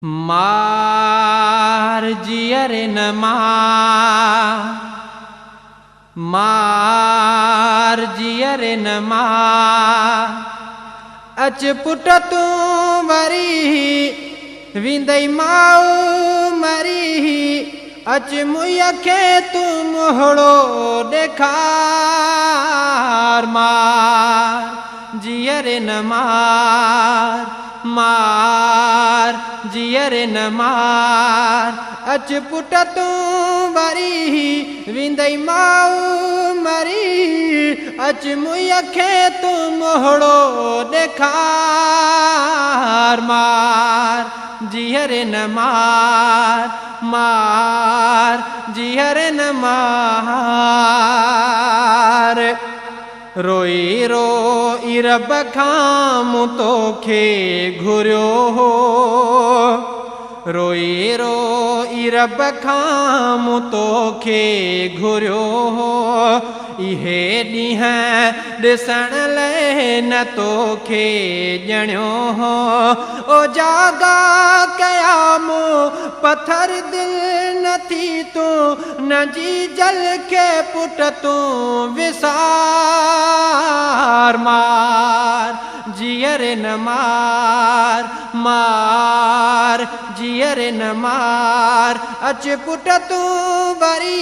मार जियरे न मार जियरे न अच पुट तू वरी विंदई माऊ मरी अच मुया के तू मोहड़ो देखार मार जियरे न मार जियरे न अच पुट तू वरी विंदई माऊ मरी अच मुया के तू मोहड़ो देखार मार जियरे न मार जियरे न रोई रोई रब खां मूं तोखे घुरियो हो रोई रोई रब खां मूं तोखे घुरियो हो इहे ॾींहं ॾिसण लाइ न तोखे ॼणियो हो ओ जागा कया मूं पत्थर दिल न थी तूं न जी जल के पुट तूं विसार मार जियरे न मार जियरे न अच पुट तू वरी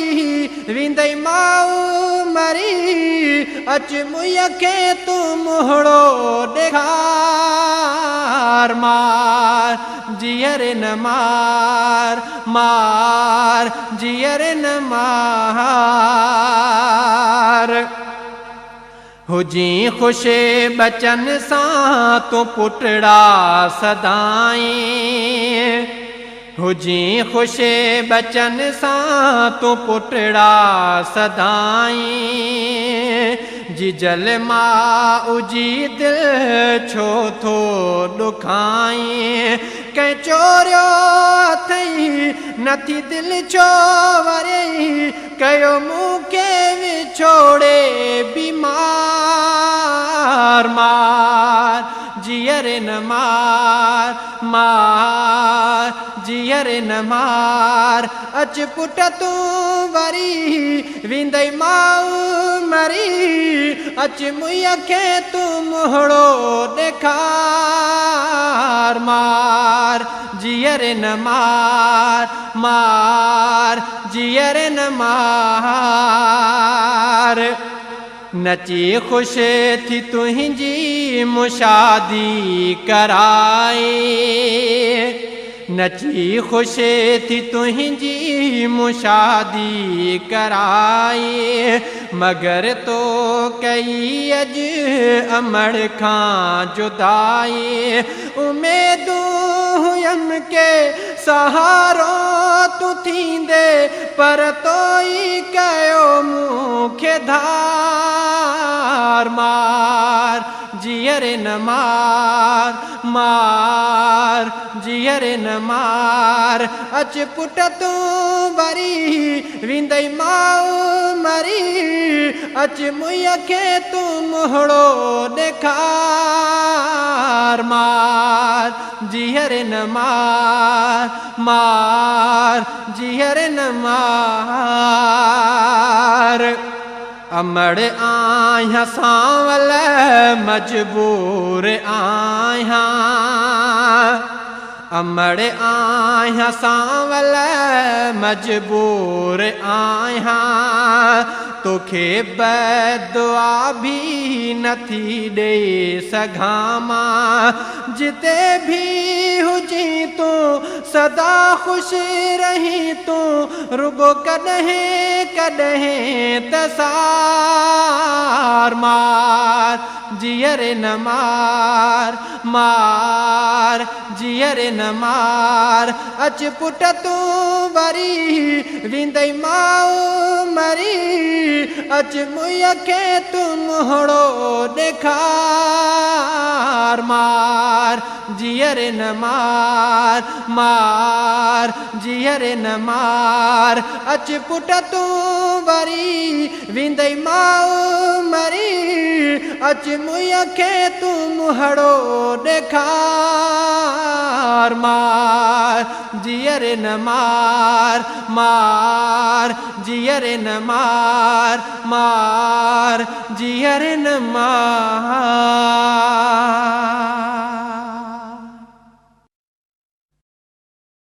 विंदई माऊ मरी अच मुया के तू मोहड़ो देखार मार जियरे न मार जियरे न हुजी खुशे बचन सां तू पुटड़ा सदाई हुजी खुशे बचन सां तू पुटड़ा सदाई जिजल मां उजी दिल छो थो दुखाई कै चोरियो अथई नथी दिल छो वरे कयो मूंखे विछोड़े बीमार मार जियरे न मार जियरे न अच पुट तू वरी विंदई माऊ मरी अच मुया के तू मोहड़ो देखार मार जियरे न मार जियरे न नची खुश थी तुझी मुशादी कराए नची खुश थी तुझी मुशादी कराए मगर तो कई अज अमड़ खां जुदाई उम्मीदूं हुयम के सहारो तू थींदे पर तोई कयो मूंखे धार मार जियरे न मार जियरे न अच पुट तू वरी विंदई माऊ मरी अच मुया के तू मोहड़ो देखार मार जियरे न मार जियरे न अमड़ आहियां सांवल मजबूर आहियां अमड़ आहियां सांवल मजबूर आहियां तोखे बदुआ भी नथी ॾे सघां मां जिते भी हुजी तू सदा खुश रही तू रुगो कॾहिं कॾहिं तसार मार जियरे न मार जियरे न अच पुट तू वरी विंदई माऊ मरी अच मुया के तू मोहड़ो देखार मार जियरे न मार जियरे न अच पुट तू वरी विंदई माऊ मरी अच मुया खे तू मुहड़ो ॾेखार मार जियरे न मार मार जियरे न मार मार जियरे न मार